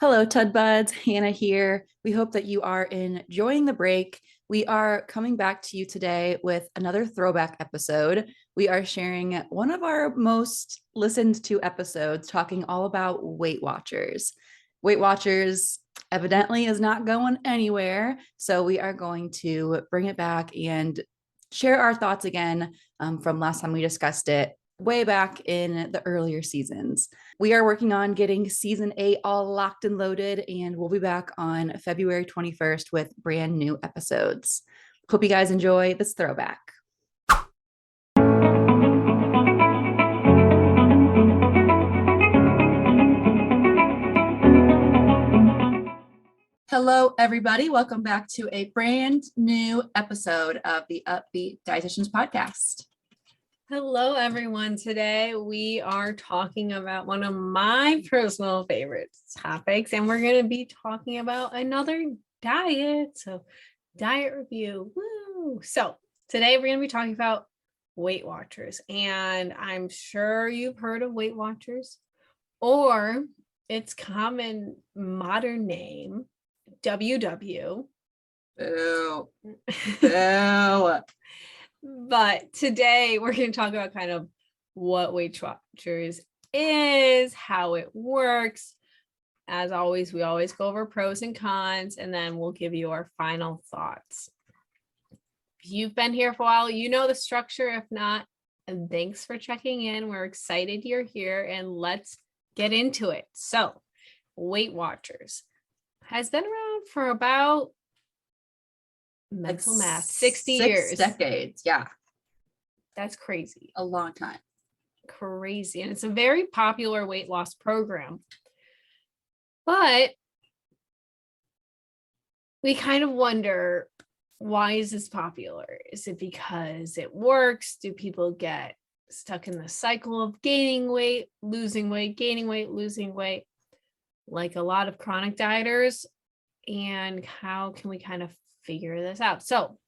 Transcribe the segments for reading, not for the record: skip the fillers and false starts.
Hello, Tud Buds. Hannah here. We hope that you are enjoying the break. We are coming back to you today with another throwback episode. We are sharing one of our most listened to episodes talking all about Weight Watchers. Weight Watchers evidently is not going anywhere. So we are going to bring it back and share our thoughts again from last time we discussed it way back in the earlier seasons. We are working on getting season 8 all locked and loaded, and we'll be back on February 21st with brand new episodes. Hope you guys enjoy this throwback. Hello, everybody. Welcome back to a brand new episode of the Up-Beet Dietitians podcast. Hello, everyone. Today we are talking about one of my personal favorite topics, and we're going to be talking about another diet. So, diet review. Woo! So, today we're going to be talking about Weight Watchers, and I'm sure you've heard of Weight Watchers, or its common modern name, WW. Boo. Boo. But today we're going to talk about kind of what Weight Watchers is, how it works. As always, we always go over pros and cons, and then we'll give you our final thoughts. If you've been here for a while, you know the structure. If not, and thanks for checking in. We're excited you're here, and let's get into it. So, Weight Watchers has been around for about mental math 60 years, decades. Yeah, that's crazy. A long time. Crazy. And it's a very popular weight loss program, but we kind of wonder, why is this popular? Is it because it works? Do people get stuck in the cycle of gaining weight, losing weight, gaining weight, losing weight, like a lot of chronic dieters? And how can we kind of figure this out? So,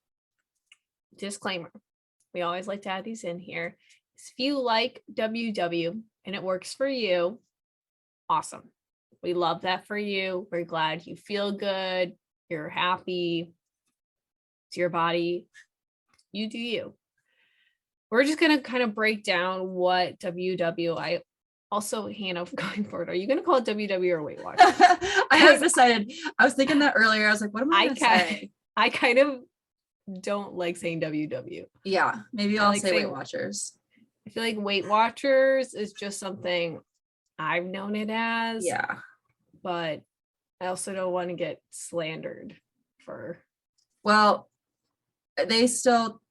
disclaimer, we always like to add these in here. If you like WW and it works for you, awesome. We love that for you. We're glad you feel good, you're happy, it's your body, you do you. We're just going to kind of break down what WW. I also, Hannah, going forward, are you going to call it WW or Weight Watchers? I haven't decided. I was thinking that earlier. I was like, what am I going to say? I kind of don't like saying WW. Yeah, maybe I'll say Weight Watchers. I feel like Weight Watchers is just something I've known it as. Yeah. But I also don't want to get slandered for. Well, they still,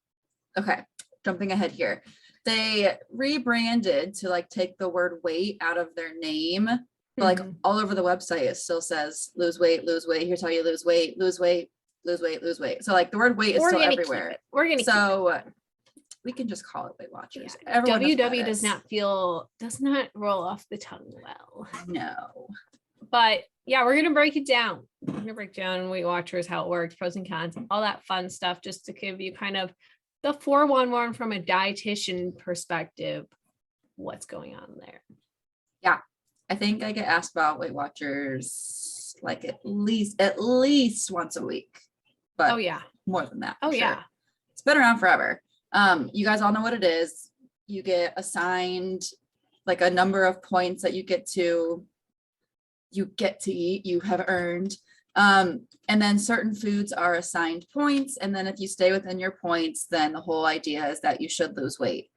okay, jumping ahead here. They rebranded to like take the word weight out of their name. But like all over the website, it still says lose weight, lose weight. Here's how you lose weight, lose weight, lose weight, lose weight. So like the word weight is still everywhere. We're going to so we can just call it Weight Watchers. Yeah. WW does not roll off the tongue well. No. But yeah, we're going to break it down. We're going to break down Weight Watchers, how it works, pros and cons, all that fun stuff, just to give you kind of the 411 from a dietitian perspective, what's going on there. Yeah. I think I get asked about Weight Watchers like at least once a week. But more than that. Yeah. It's been around forever. You guys all know what it is. You get assigned like a number of points that you get to eat, you have earned. And then certain foods are assigned points. And then if you stay within your points, then the whole idea is that you should lose weight.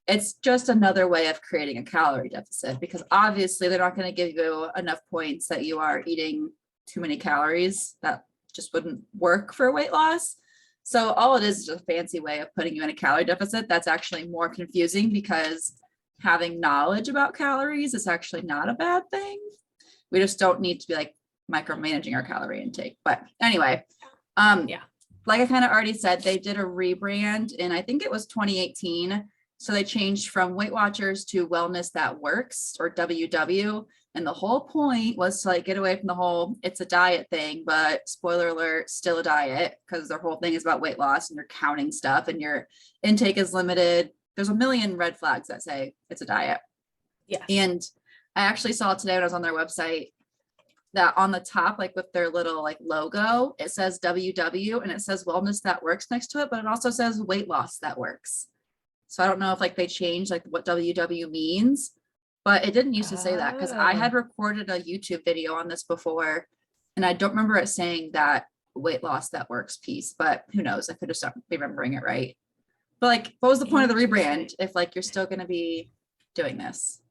It's just another way of creating a calorie deficit, because obviously they're not going to give you enough points that you are eating too many calories. That just wouldn't work for weight loss. So all it is just a fancy way of putting you in a calorie deficit. That's actually more confusing, because having knowledge about calories is actually not a bad thing. We just don't need to be like micromanaging our calorie intake. But anyway, like I kind of already said, they did a rebrand in, I think it was 2018. So they changed from Weight Watchers to Wellness That Works, or WW. And the whole point was to like get away from the whole it's a diet thing, but spoiler alert, still a diet, because their whole thing is about weight loss and you're counting stuff and your intake is limited. There's a million red flags that say it's a diet. Yeah. And I actually saw today when I was on their website, that on the top, like with their little like logo, it says WW and it says wellness that works next to it, but it also says weight loss that works. So I don't know if like they changed like what WW means, but it didn't used to say that because I had recorded a YouTube video on this before and I don't remember it saying that weight loss that works piece, but who knows? I could have stopped remembering it right. But like, what was the point of the rebrand if like you're still going to be doing this?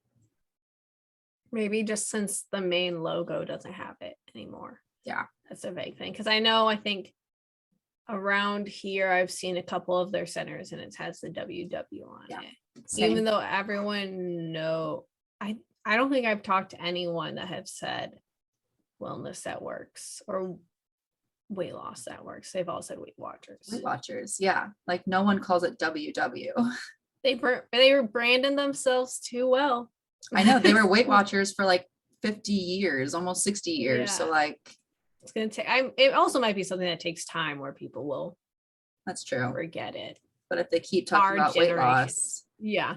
Maybe just since the main logo doesn't have it anymore. Yeah. That's a vague thing. Because I think around here, I've seen a couple of their centers and it has the WW on it. Same. Even though everyone I don't think I've talked to anyone that have said wellness that works or weight loss that works. They've all said Weight Watchers. Weight Watchers, yeah. Like no one calls it WW. They were branding themselves too well. I know they were Weight Watchers for like 50 years, almost 60 years. Yeah. So like it's gonna take. It also might be something that takes time where people will. That's true. Forget it. But if they keep talking about weight loss, yeah.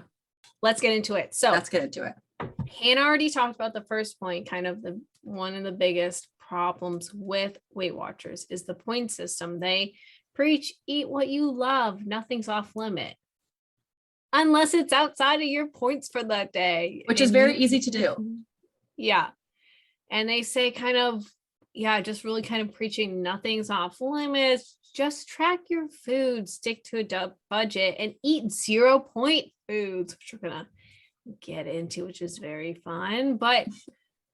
Let's get into it. So let's get into it. Hannah already talked about the first point, kind of the one of the biggest problems with Weight Watchers is the point system. They preach eat what you love, nothing's off limit. Unless it's outside of your points for that day. Which is very easy to do. Yeah. And they say just really kind of preaching nothing's off limits. Just track your food, stick to a budget, and eat 0 point foods, which we're going to get into, which is very fun. But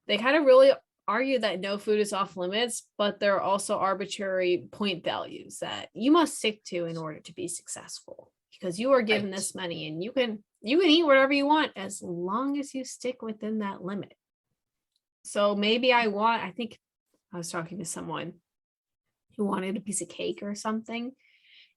they kind of really argue that no food is off limits, but there are also arbitrary point values that you must stick to in order to be successful. Because you are given this money and you can eat whatever you want as long as you stick within that limit. So maybe I think I was talking to someone who wanted a piece of cake or something.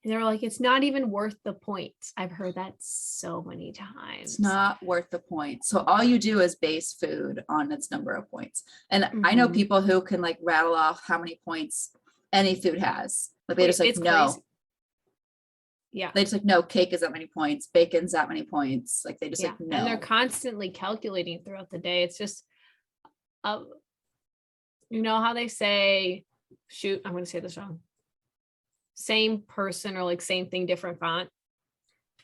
And they were like, it's not even worth the points. I've heard that so many times. It's not worth the points. So all you do is base food on its number of points. And I know people who can like rattle off how many points any food has. Like they just like, no. Crazy. Yeah. They just like, no, cake is that many points. Bacon's that many points. Like they just like, no. And they're constantly calculating throughout the day. It's just, you know how they say, shoot, I'm going to say this wrong. Same person or like same thing, different font.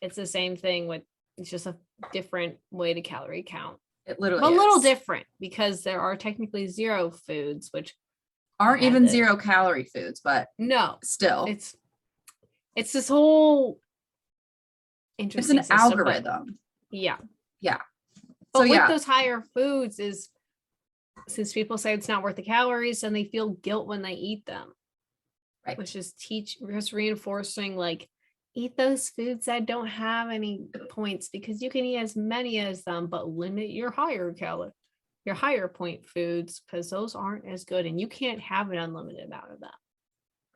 It's the same thing it's just a different way to calorie count. It literally is. A little is different because there are technically 0 foods, which aren't even 0 calorie foods, but no, still it's this whole interesting it's an algorithm. Yeah. So but with those higher foods is since people say it's not worth the calories and they feel guilt when they eat them. Right. Which is just reinforcing like eat those foods that don't have any points because you can eat as many as them, but limit your higher point foods because those aren't as good and you can't have an unlimited amount of them.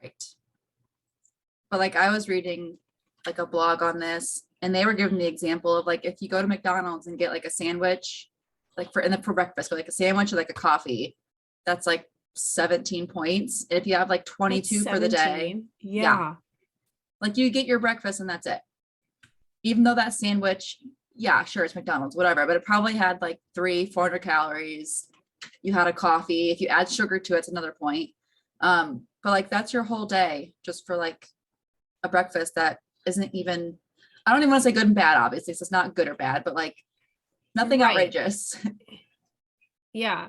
Right. But like I was reading like a blog on this and they were giving the example of like if you go to McDonald's and get like a sandwich like for breakfast, but like a sandwich or like a coffee, that's like 17 points. If you have like 22 for the day, yeah, like you get your breakfast and that's it. Even though that sandwich, yeah, sure, it's McDonald's, whatever, but it probably had like 400 calories. You had a coffee. If you add sugar to it, it's another point. But like that's your whole day just for like a breakfast that isn't even, I don't even want to say good and bad, obviously, so it's not good or bad, but like nothing outrageous. Yeah.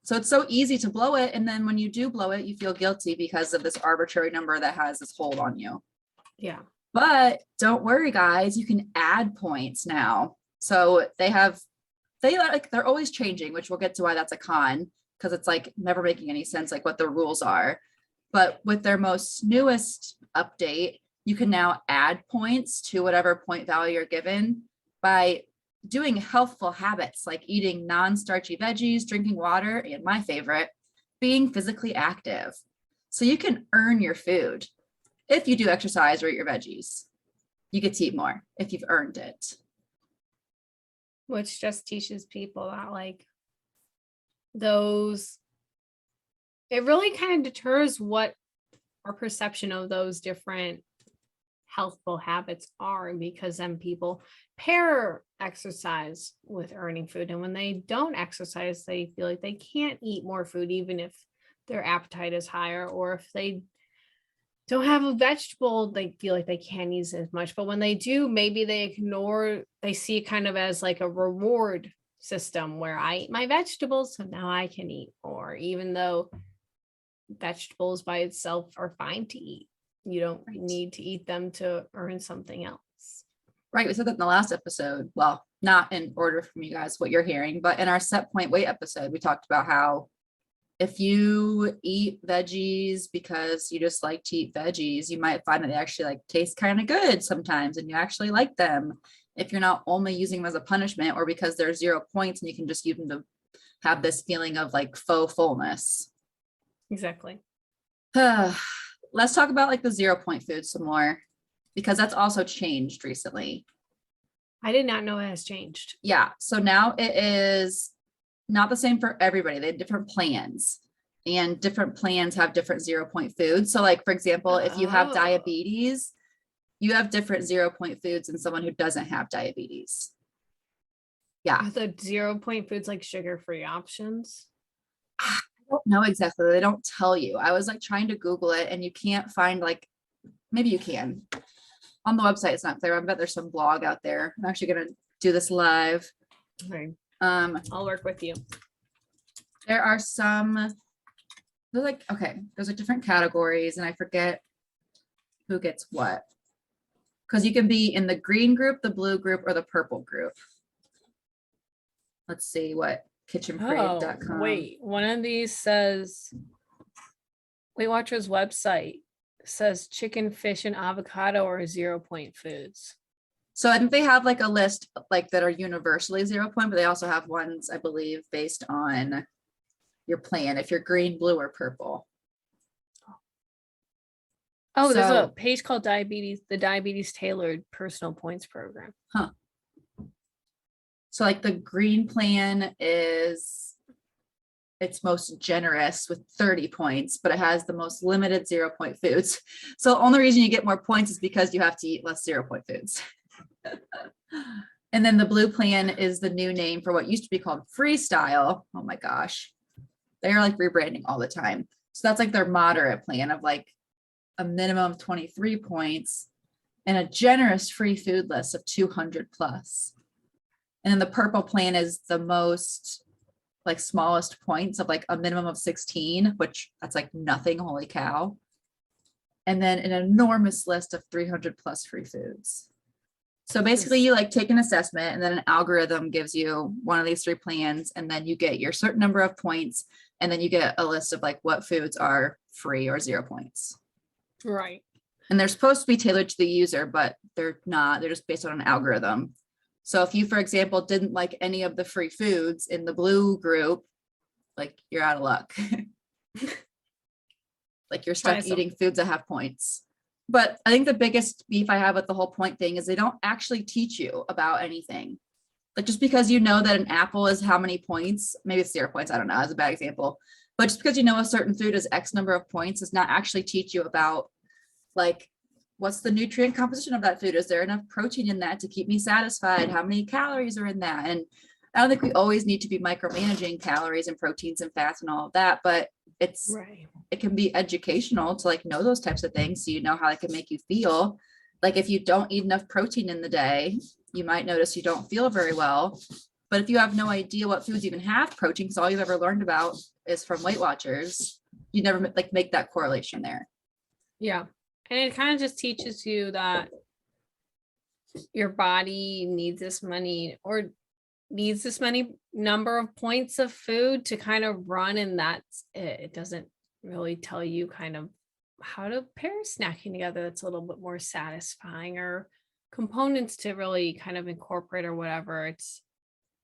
So it's so easy to blow it. And then when you do blow it, you feel guilty because of this arbitrary number that has this hold on you. Yeah. But don't worry, guys, you can add points now. So they're always changing, which we'll get to why that's a con, because it's like never making any sense, like what the rules are. But with their most newest update, you can now add points to whatever point value you're given by doing healthful habits like eating non-starchy veggies, drinking water, and my favorite, being physically active. So you can earn your food. If you do exercise or eat your veggies, you get to eat more if you've earned it. Which just teaches people that like it really kind of deters what our perception of those different healthful habits are, because then people pair exercise with earning food. And when they don't exercise, they feel like they can't eat more food, even if their appetite is higher, or if they don't have a vegetable, they feel like they can't eat as much. But when they do, maybe they see it kind of as like a reward system where I eat my vegetables, so now I can eat more, even though vegetables by itself are fine to eat. You don't need to eat them to earn something else. Right. We said that in the last episode. Well, not in order from you guys what you're hearing, but in our set point weight episode, we talked about how if you eat veggies because you just like to eat veggies, you might find that they actually like taste kind of good sometimes and you actually like them. If you're not only using them as a punishment or because they're 0 points and you can just use them to have this feeling of like faux fullness. Exactly. Let's talk about like the 0 point food some more, because that's also changed recently. I did not know it has changed. Yeah. So now it is not the same for everybody. They have different plans, and different plans have different 0 point foods. So like, for example, if you have diabetes, you have different 0 point foods than someone who doesn't have diabetes. Yeah. Are the 0 point foods like sugar-free options? I don't know exactly. They don't tell you. I was like trying to Google it and you can't find, like, maybe you can. On the website, it's not clear. I bet there's some blog out there. I'm actually going to do this live. Okay. I'll work with you. There are some, they're like, okay, those are different categories and I forget who gets what. Because you can be in the green group, the blue group, or the purple group. Let's see what kitchenparade.com. Wait, one of these says, Weight Watchers website says chicken, fish, and avocado are 0 point foods. So I think they have like a list like that are universally 0 point, but they also have ones, I believe, based on your plan, if you're green, blue, or purple. Oh, there's a page called the Diabetes Tailored Personal Points Program. Huh. So like the green plan is, it's most generous with 30 points, but it has the most limited 0 point foods. So the only reason you get more points is because you have to eat less 0 point foods. And then the blue plan is the new name for what used to be called freestyle. Oh my gosh. They're like rebranding all the time. So that's like their moderate plan of like a minimum of 23 points and a generous free food list of 200 plus. And then the purple plan is the most like smallest points of like a minimum of 16, which that's like nothing, holy cow. And then an enormous list of 300 plus free foods. So basically you like take an assessment and then an algorithm gives you one of these 3 plans and then you get your certain number of points and then you get a list of like what foods are free or 0 points. Right. And they're supposed to be tailored to the user, but they're not. They're just based on an algorithm. So if you, for example, didn't like any of the free foods in the blue group, like you're out of luck. Like you're stuck eating foods that have points. But I think the biggest beef I have with the whole point thing is they don't actually teach you about anything. Like just because you know that an apple is how many points, maybe it's 0 points, I don't know, that's a bad example. But just because you know a certain food is X number of points does not actually teach you about like, what's the nutrient composition of that food? Is there enough protein in that to keep me satisfied? How many calories are in that? And I don't think we always need to be micromanaging calories and proteins and fats and all of that, but it's right. It can be educational to like know those types of things so you know how it can make you feel. Like if you don't eat enough protein in the day, you might notice you don't feel very well. But if you have no idea what foods even have protein, because all you've ever learned about is from Weight Watchers, you never like make that correlation there. Yeah. And it kind of just teaches you that your body needs this many number of points of food to kind of run, and that's it. It doesn't really tell you kind of how to pair snacking together that's a little bit more satisfying, or components to really kind of incorporate or whatever. It's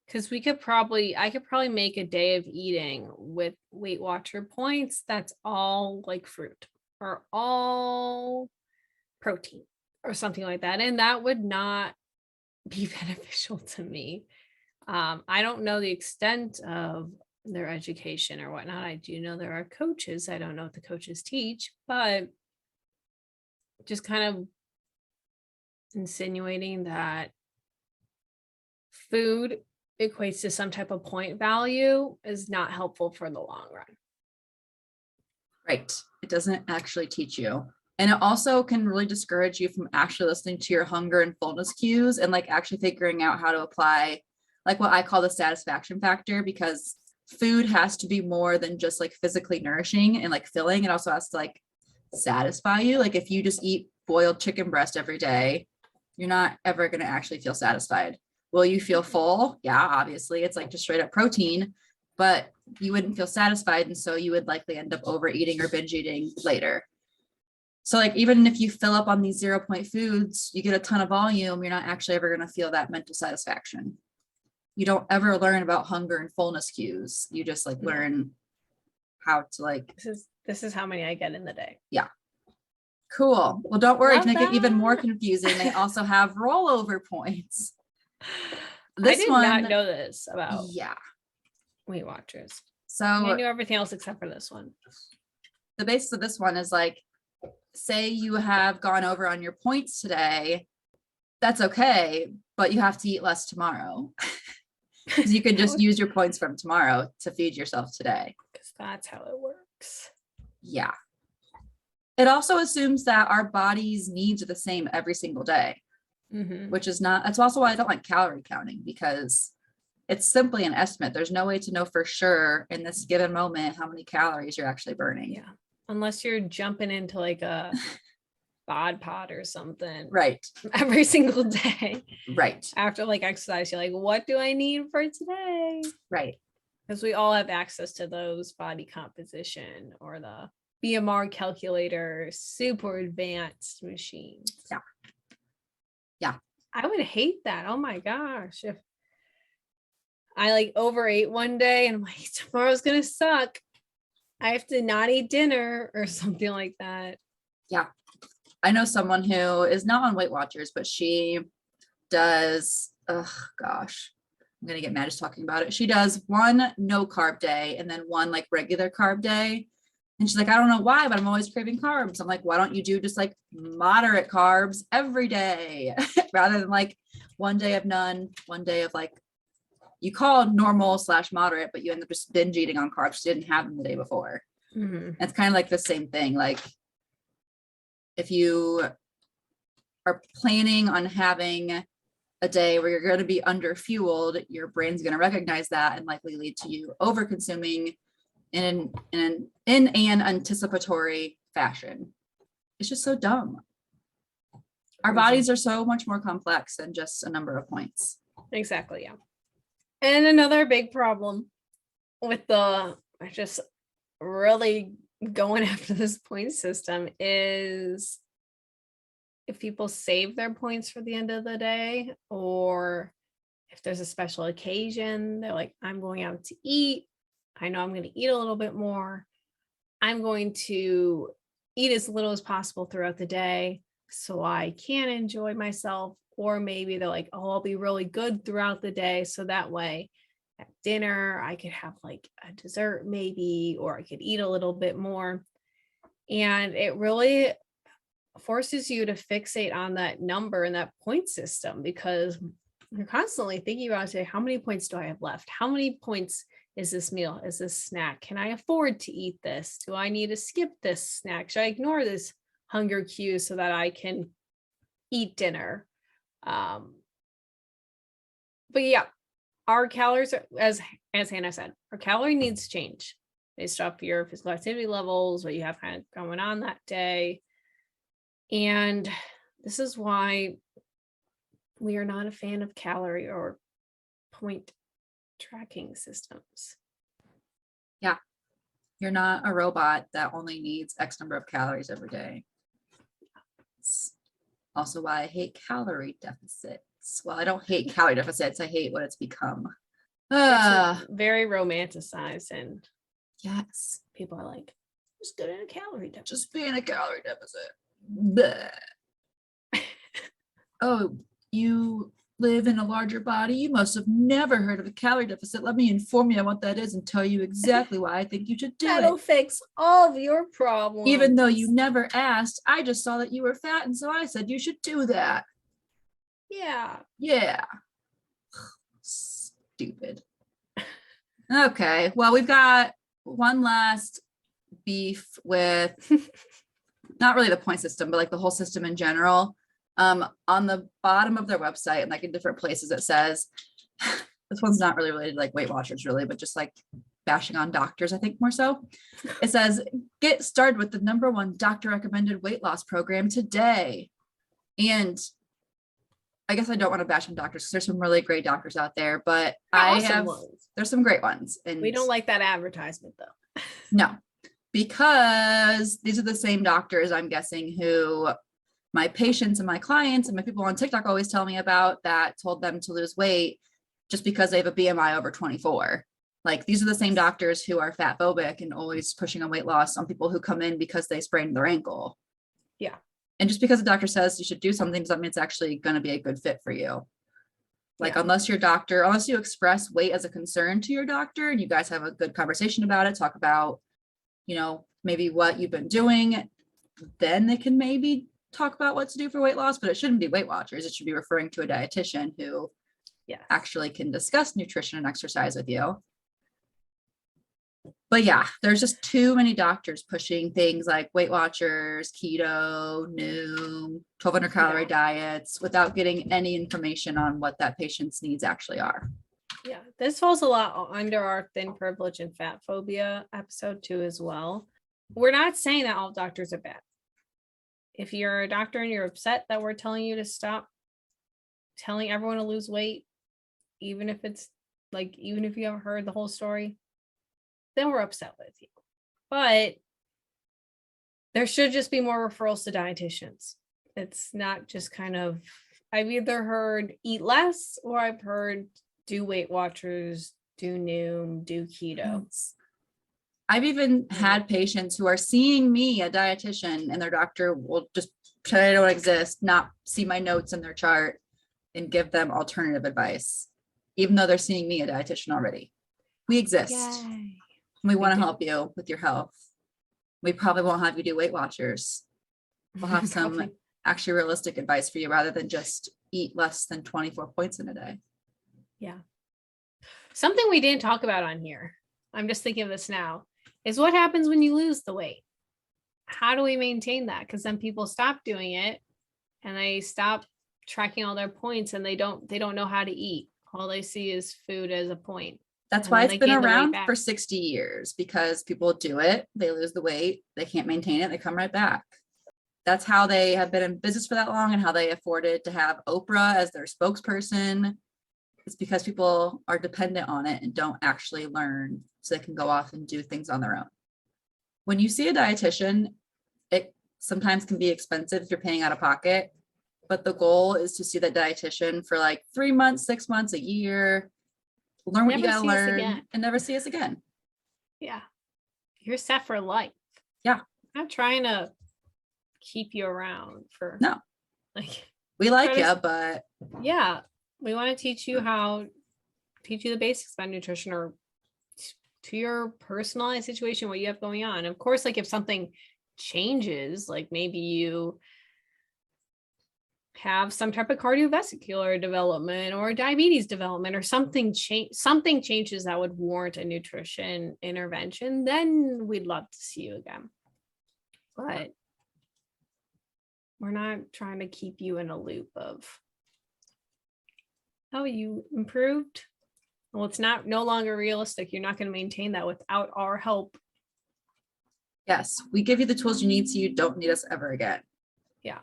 because I could probably make a day of eating with Weight Watcher points that's all like fruit or all protein or something like that, and that would not be beneficial to me. I don't know the extent of their education or whatnot. I do know there are coaches. I don't know what the coaches teach, but just kind of insinuating that food equates to some type of point value is not helpful for the long run. Right. It doesn't actually teach you. And it also can really discourage you from actually listening to your hunger and fullness cues and like actually figuring out how to apply like what I call the satisfaction factor, because food has to be more than just like physically nourishing and like filling. It also has to like satisfy you. Like if you just eat boiled chicken breast every day, you're not ever going to actually feel satisfied. Will you feel full? Yeah, obviously. It's like just straight up protein, but you wouldn't feel satisfied. And so you would likely end up overeating or binge eating later. So like even if you fill up on these 0-point foods, you get a ton of volume, you're not actually ever going to feel that mental satisfaction. You don't ever learn about hunger and fullness cues. You just like learn how to like. This is how many I get in the day. Yeah. Cool. Well, don't worry, Love to make it even more that. confusing, they also have rollover points. I did not know this about Weight Watchers. So I knew everything else except for this one. The basis of this one is like, say you have gone over on your points today, that's okay, but you have to eat less tomorrow. Because you can just use your points from tomorrow to feed yourself today. Because that's how it works. Yeah. It also assumes that our body's needs are the same every single day, which is not, that's also why I don't like calorie counting, because it's simply an estimate. There's no way to know for sure in this given moment how many calories you're actually burning. Yeah. Unless you're jumping into like a bod pod or something. Right. Every single day. Right. After like exercise, you're like, what do I need for today? Right. Because we all have access to those body composition or the BMR calculator, super advanced machines. Yeah. Yeah. I would hate that. Oh my gosh. If I like overate one day and I'm like, tomorrow's going to suck, I have to not eat dinner or something like that. Yeah. I know someone who is not on Weight Watchers, but she does, oh gosh, I'm going to get mad just talking about it. She does one no carb day and then one like regular carb day. And she's like, I don't know why, but I'm always craving carbs. I'm like, why don't you do just like moderate carbs every day rather than like one day of none, one day of like, you call normal / moderate, but you end up just binge eating on carbs you didn't have them the day before. It's kind of like the same thing. Like if you are planning on having a day where you're going to be under fueled, your brain's going to recognize that and likely lead to you over consuming in an anticipatory fashion. It's just so dumb. Our bodies are so much more complex than just a number of points. Exactly. Yeah. And another big problem with the just really going after this point system is if people save their points for the end of the day, or if there's a special occasion, they're like, I'm going out to eat. I know I'm going to eat a little bit more. I'm going to eat as little as possible throughout the day so I can enjoy myself. Or maybe they're like, oh, I'll be really good throughout the day. So that way at dinner, I could have like a dessert maybe, or I could eat a little bit more. And it really forces you to fixate on that number and that point system, because you're constantly thinking about, say, how many points do I have left? How many points is this meal? Is this snack? Can I afford to eat this? Do I need to skip this snack? Should I ignore this hunger cue so that I can eat dinner? But yeah, our calories are, as Hannah said, our calorie needs change based off your physical activity levels, what you have kind of going on that day. And this is why we are not a fan of calorie or point tracking systems. Yeah. You're not a robot that only needs X number of calories every day. It's also why I hate calorie deficits. Well, I don't hate calorie deficits. I hate what it's become. It's very romanticized, and yes, people are like, just go in a calorie deficit. Just be in a calorie deficit. Bleh. Oh, you live in a larger body. You must have never heard of a calorie deficit. Let me inform you on what that is and tell you exactly why I think you should do That'll it. fix all of your problems. Even though you never asked, I just saw that you were fat, and so I said you should do that. Yeah. Yeah. Stupid. Okay. Well, we've got one last beef with not really the point system, but like the whole system in general. On the bottom of their website and like in different places, it says, this one's not really related to like Weight Watchers really, but just like bashing on doctors, I think more so. It says, get started with the #1 doctor recommended weight loss program today. And I guess I don't want to bash on doctors because there's some really great doctors out there, but there's some great ones. And we don't like that advertisement though. No, because these are the same doctors, I'm guessing, who my patients and my clients and my people on TikTok always tell me about that told them to lose weight just because they have a BMI over 24. Like these are the same doctors who are fat phobic and always pushing on weight loss on people who come in because they sprained their ankle. Yeah. And just because the doctor says you should do something doesn't mean it's actually going to be a good fit for you. Like unless you express weight as a concern to your doctor and you guys have a good conversation about it, talk about, maybe what you've been doing, then they can maybe talk about what to do for weight loss, but it shouldn't be Weight Watchers. It should be referring to a dietitian who actually can discuss nutrition and exercise with you. But yeah, there's just too many doctors pushing things like Weight Watchers, keto, new 1,200 calorie diets without getting any information on what that patient's needs actually are. Yeah, this falls a lot under our thin privilege and fat phobia episode too as well. We're not saying that all doctors are bad. If you're a doctor and you're upset that we're telling you to stop telling everyone to lose weight, even if you haven't heard the whole story, then we're upset with you. But there should just be more referrals to dietitians. It's not just I've either heard eat less or I've heard do Weight Watchers, do Noom, do keto. I've even had patients who are seeing me, a dietitian, and their doctor will just pretend I don't exist, not see my notes in their chart, and give them alternative advice, even though they're seeing me, a dietitian, already. We exist. Yay. We want to help you with your health. We probably won't have you do Weight Watchers. We'll have some actually realistic advice for you rather than just eat less than 24 points in a day. Yeah. Something we didn't talk about on here, I'm just thinking of this now, is what happens when you lose the weight? How do we maintain that? Because then people stop doing it and they stop tracking all their points and they don't know how to eat. All they see is food as a point. That's why it's been around for 60 years, because people do it, they lose the weight, they can't maintain it, they come right back. That's how they have been in business for that long and how they afforded to have Oprah as their spokesperson. It's because people are dependent on it and don't actually learn so they can go off and do things on their own. When you see a dietitian, it sometimes can be expensive if you're paying out of pocket, but the goal is to see that dietitian for like 3 months, 6 months, a year, learn what you gotta learn and never see us again. Yeah. You're set for life. Yeah. I'm not trying to keep you around for we like you, but yeah, we want to teach you the basics about nutrition or to your personalized situation, what you have going on. Of course, like if something changes, like maybe you have some type of cardiovascular development or diabetes development or something changes that would warrant a nutrition intervention, then we'd love to see you again. But we're not trying to keep you in a loop of, oh, you improved. Well, it's no longer realistic. You're not going to maintain that without our help. Yes, we give you the tools you need so you don't need us ever again. Yeah.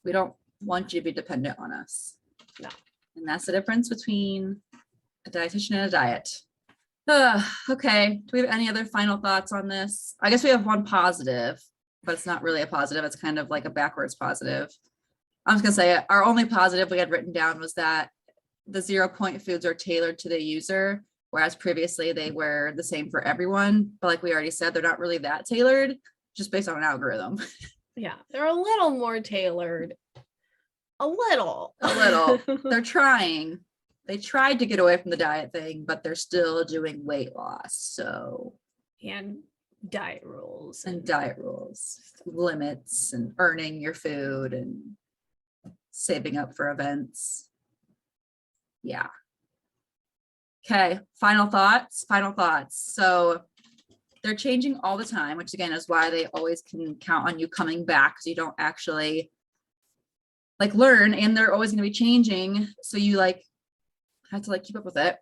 We don't want you to be dependent on us. No. And that's the difference between a dietitian and a diet. Okay. Do we have any other final thoughts on this? I guess we have one positive, but it's not really a positive. It's kind of like a backwards positive. I'm just going to say it. Our only positive we had written down was that the 0 point foods are tailored to the user, whereas previously they were the same for everyone. But like we already said, they're not really that tailored, just based on an algorithm. Yeah, they're a little more tailored. A little. They're trying. They tried to get away from the diet thing, but they're still doing weight loss. So and diet rules limits and earning your food and saving up for events. Yeah. Okay, final thoughts. So they're changing all the time, which again is why they always can count on you coming back, because you don't actually like learn, and they're always going to be changing. So you like have to like keep up with it.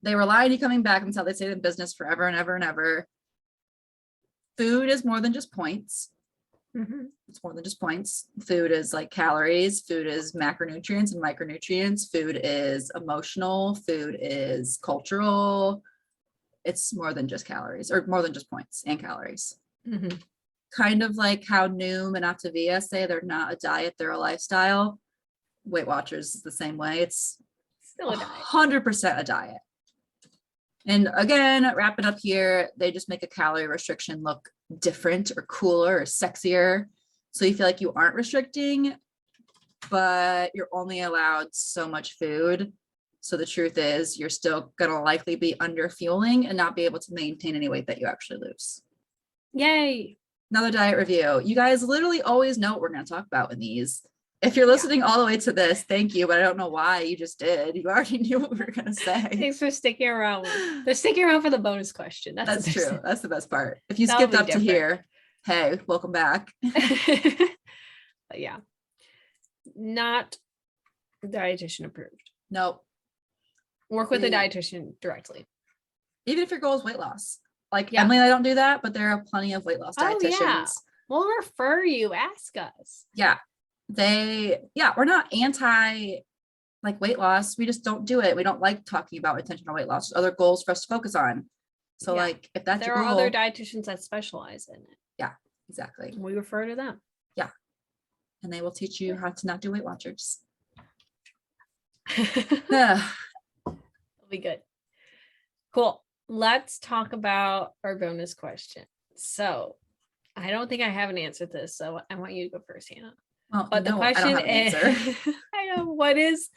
They rely on you coming back until they stay in business forever and ever and ever. Food is more than just points. It's more than just points. Food is like calories. Food is macronutrients and micronutrients. Food is emotional. Food is cultural. It's more than just calories, or more than just points and calories. Kind of like how Noom and Optavia say they're not a diet, they're a lifestyle. Weight Watchers is the same way. It's Still a diet. 100% a diet. And again, wrap it up here. They just make a calorie restriction look different or cooler or sexier. So you feel like you aren't restricting, but you're only allowed so much food. So the truth is you're still going to likely be under fueling and not be able to maintain any weight that you actually lose. Yay. Another diet review. You guys literally always know what we're going to talk about in these. If you're listening all the way to this, thank you, but I don't know why you just did. You already knew what we were going to say. Thanks for sticking around. They're sticking around for the bonus question. That's true. That's the best part. If you That'll skipped be up different. to here, hey, welcome back. But yeah, not dietitian approved. Nope. Work with a dietitian directly. Even if your goal is weight loss. Like Yeah. Emily and I don't do that, but there are plenty of weight loss dietitians. Yeah. We'll refer you. Ask us. Yeah. We're not anti like weight loss. We just don't do it. We don't like talking about intentional weight loss. There's other goals for us to focus on. So like if that's there your are goal, other dietitians that specialize in it. Yeah, exactly. We refer to them. Yeah. And they will teach you how to not do Weight Watchers. It'll be good. Cool. Let's talk about our bonus question. So I don't think I have an answer to this, so I want you to go first, Hannah. Well, But the question is, I know, what is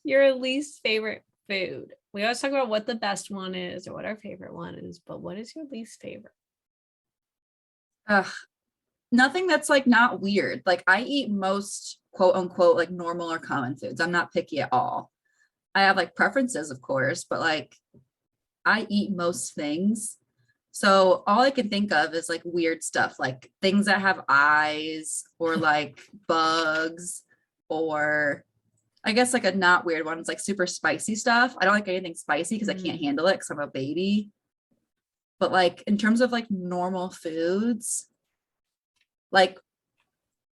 your least favorite food? We always talk about what the best one is or what our favorite one is, but what is your least favorite? Nothing that's like not weird. Like I eat most quote unquote like normal or common foods. I'm not picky at all. I have like preferences, of course, but like I eat most things. So all I can think of is like weird stuff, like things that have eyes or like bugs, or I guess like a not weird one is like super spicy stuff. I don't like anything spicy because I can't handle it because I'm a baby. But like in terms of like normal foods, like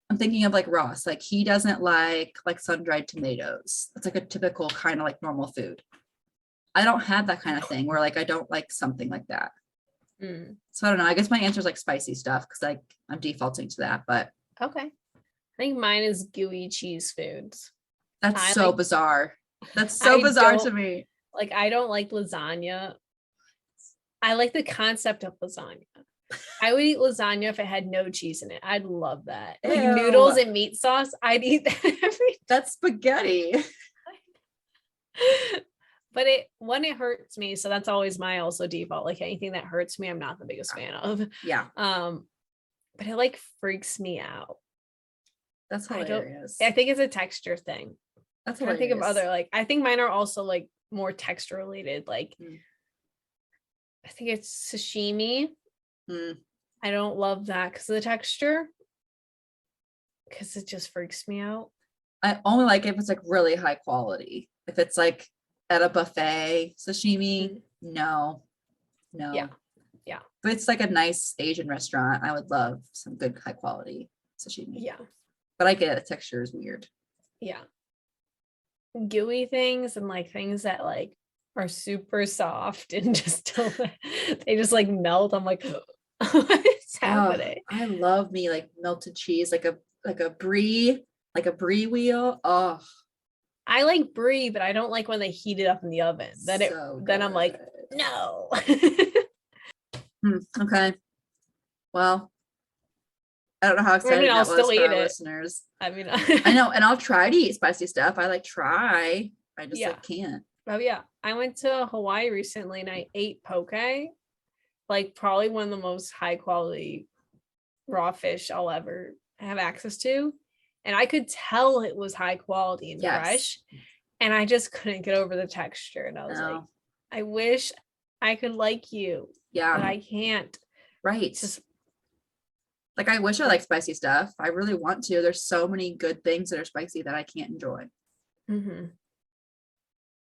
I'm thinking of like Ross, like he doesn't like sun-dried tomatoes. That's like a typical kind of like normal food. I don't have that kind of thing where like I don't like something like that. So I don't know. I guess my answer is like spicy stuff because like I'm defaulting to that. But okay, I think mine is gooey cheese foods. That's so bizarre. That's so bizarre to me. Like I don't like lasagna. I like the concept of lasagna. I would eat lasagna if it had no cheese in it. I'd love that. Like noodles and meat sauce, I'd eat that every day. That's spaghetti. But it hurts me, so that's always my also default. Like anything that hurts me, I'm not the biggest fan of. Yeah. But it like freaks me out. That's hilarious. I think it's a texture thing. That's hilarious. I think of other I think mine are also like more texture related. Like I think it's sashimi. I don't love that because of the texture. Because it just freaks me out. I only like it if it's like really high quality. If it's like at a buffet sashimi, no. Yeah. But it's like a nice Asian restaurant. I would love some good high quality sashimi. Yeah. But I get it. The texture is weird. Yeah. Gooey things and like things that like are super soft and just they just like melt. I'm like, what's happening? I love me like melted cheese, like a brie wheel. Oh, I like brie, but I don't like when they heat it up in the oven. Then I'm like, no. Okay. Well, I don't know how excited I'll that still was eat for our it. listeners. I mean, I know, and I'll try to eat spicy stuff. I like try. I just like can't. Oh yeah. I went to Hawaii recently and I ate poke, like probably one of the most high quality raw fish I'll ever have access to. and I could tell it was high quality and Yes. fresh, and I just couldn't get over the texture. And I was like, No. I wish I could like you, Yeah. but I can't. Right. It's just Like, I wish I like spicy stuff. I really want to. There's so many good things that are spicy that I can't enjoy.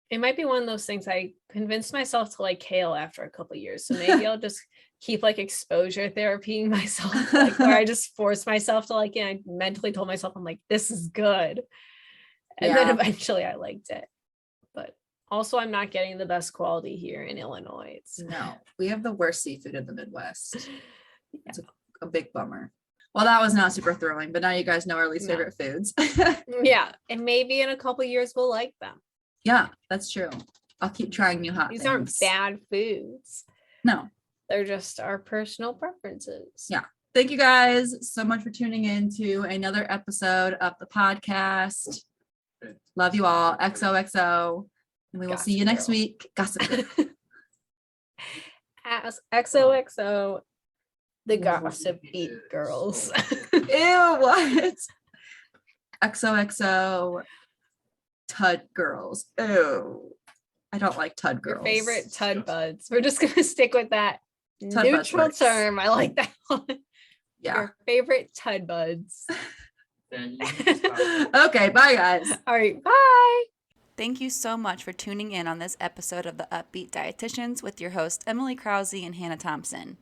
It might be one of those things. I convinced myself to like kale after a couple of years, so maybe I'll just keep like exposure therapying myself, like where I just force myself to like it. I mentally told myself, I'm like, this is good, and then Yeah. eventually I liked it. But also, I'm not getting the best quality here in Illinois. No, we have the worst seafood in the Midwest. It's a big bummer. Well, that was not super thrilling, but now you guys know our least No. favorite foods. Yeah, and maybe in a couple of years we'll like them. Yeah, that's true. I'll keep trying new hot These things. aren't bad foods. No. They're just our personal preferences. Yeah. Thank you guys so much for tuning in to another episode of the podcast. Love you all. XOXO. And we will see you next Girl. week. Gossip Girl. As XOXO, the Gossip Beet Girls. Ew, what? XOXO Tud Girls. Ew. I don't like Tud Your Girls. favorite Tud Buds. We're just gonna stick with that Tud Buds neutral works. term. I like that one. Yeah. Your favorite Tud Buds. Okay, bye guys. All right, bye. Thank you so much for tuning in on this episode of the Up-Beet Dietitians with your hosts Emily Krause and Hannah Thompson.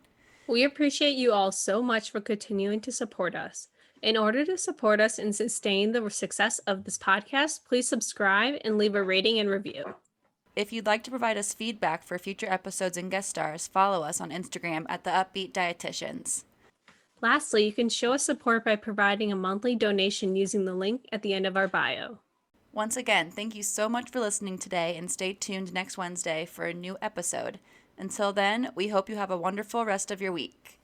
We appreciate you all so much for continuing to support us. In order to support us and sustain the success of this podcast, please subscribe and leave a rating and review. If you'd like to provide us feedback for future episodes and guest stars, follow us on Instagram at the Up-Beet Dietitians. Lastly, you can show us support by providing a monthly donation using the link at the end of our bio. Once again, thank you so much for listening today, and stay tuned next Wednesday for a new episode. Until then, we hope you have a wonderful rest of your week.